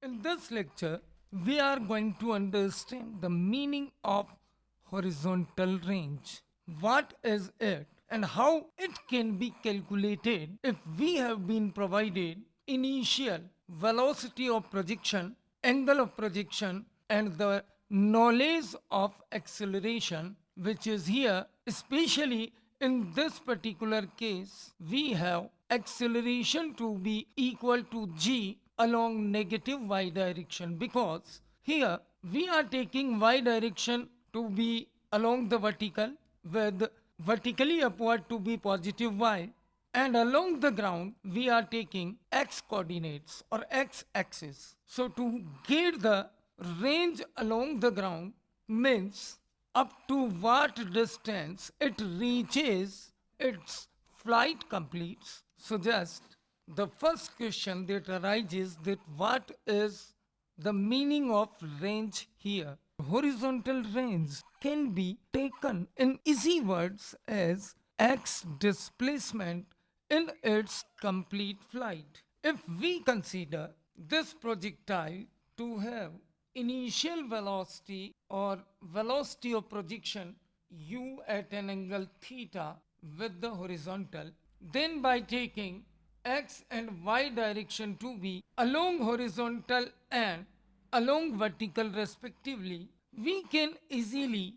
In this lecture, we are going to understand the meaning of horizontal range. What is it and how it can be calculated if we have been provided initial velocity of projection, angle of projection, and the knowledge of acceleration, which is here, especially in this particular case, we have acceleration to be equal to g along negative y direction, because here we are taking y direction to be along the vertical with vertically upward to be positive y, and along the ground we are taking x coordinates or x axis. So to get the range along the ground means up to what distance it reaches its flight completes. So just the first question that arises, that what is the meaning of range here? Horizontal range can be taken in easy words as x displacement in its complete flight. If we consider this projectile to have initial velocity or velocity of projection u at an angle theta with the horizontal, then by taking x and y direction to be along horizontal and along vertical respectively, we can easily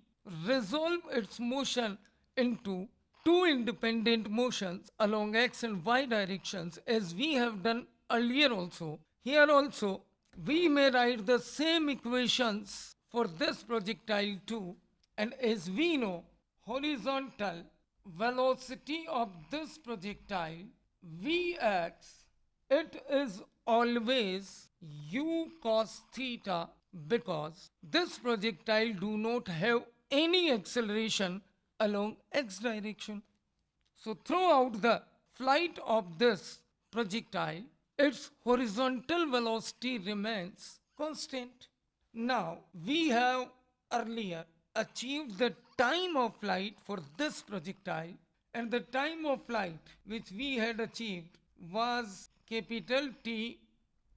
resolve its motion into two independent motions along x and y directions, as we have done earlier also. Here also we may write the same equations for this projectile too, and as we know, horizontal velocity of this projectile Vx, it is always u cos theta, because this projectile do not have any acceleration along x direction. So throughout the flight of this projectile, its horizontal velocity remains constant. Now we have earlier achieved the time of flight for this projectile, and the time of flight which we had achieved was capital T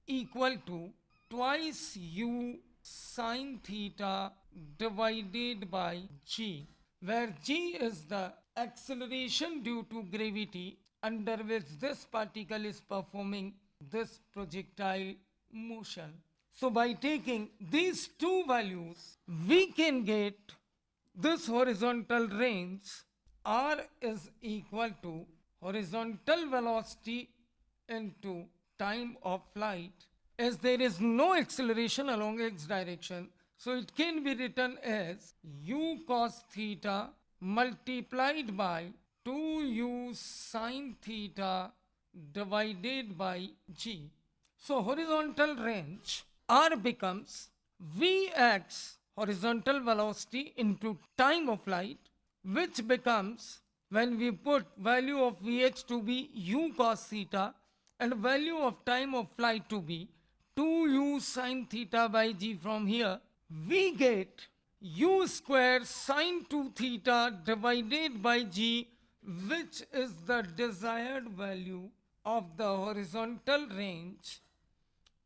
equal to twice u sine theta divided by g, where g is the acceleration due to gravity under which this particle is performing this projectile motion. So by taking these two values, we can get this horizontal range. R is equal to horizontal velocity into time of flight. As there is no acceleration along x direction, so it can be written as u cos theta multiplied by 2u sine theta divided by g. So horizontal range R becomes Vx, horizontal velocity, into time of flight, which becomes, when we put value of Vx to be u cos theta and value of time of flight to be 2u sine theta by g from here, we get u square sine 2 theta divided by g, which is the desired value of the horizontal range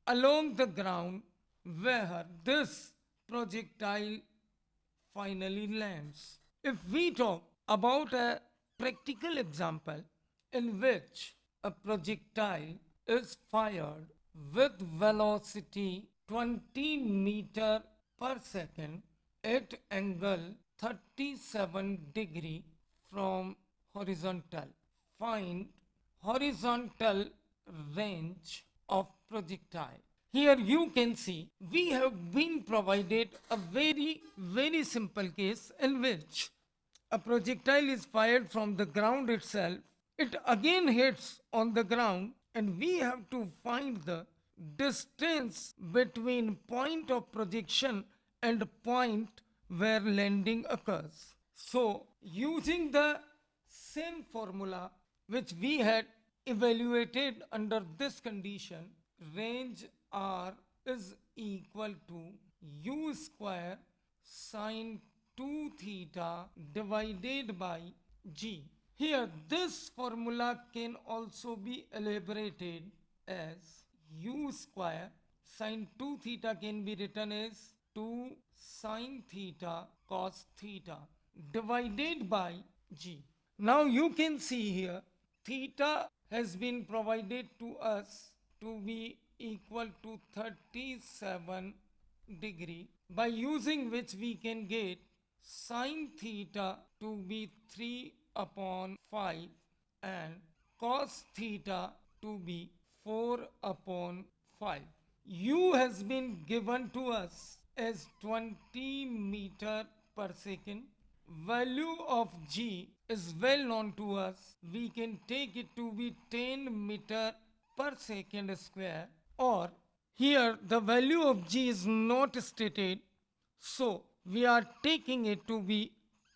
along the ground where this projectile finally lands. If we talk about a practical example in which a projectile is fired with velocity 20 meter per second at angle 37 degree from horizontal, find horizontal range of projectile. Here you can see we have been provided a very simple case in which a projectile is fired from the ground itself. It again hits on the ground, and we have to find the distance between point of projection and point where landing occurs. So using the same formula which we had evaluated under this condition, range R is equal to u square sine 2 theta divided by g. Here this formula can also be elaborated as u square Sine 2 theta can be written as 2 sine theta cos theta divided by g. Now you can see here theta has been provided to us to be equal to 37 degree, by using which we can get sine theta to be 3 upon 5 and cos theta to be 4 upon 5. U has been given to us as 20 meter per second. Value of G is well known to us. We can take it to be 10 meter per second square, or here the value of G is not stated, so we are taking it to be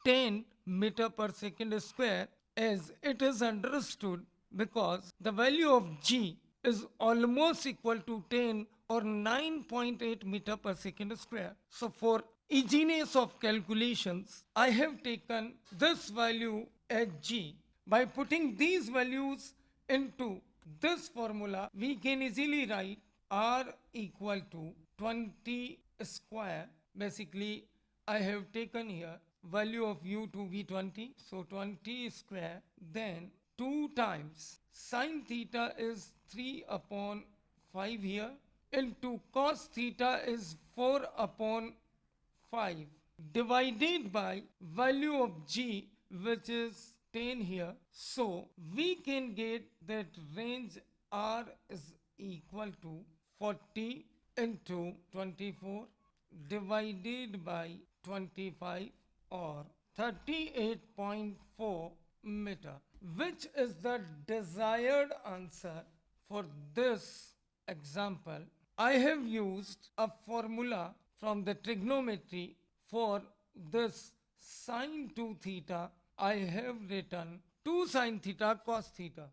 10 meter per second square, as it is understood, because the value of G is almost equal to 10 or 9.8 meter per second square. So for easiness of calculations, I have taken this value as G. By putting these values into this formula, we can easily write R equal to 20 square. Basically, I have taken here value of U to be 20. So 20 square, then 2 times sine theta is 3 upon 5 here, into cos theta is 4 upon 5, divided by value of G, which is 10 here. So we can get that range R is equal to 40 into 24 divided by 25, or 38.4 meter, which is the desired answer for this example. I have used a formula from the trigonometry for this sine 2 theta. I have written 2 sine theta cos theta.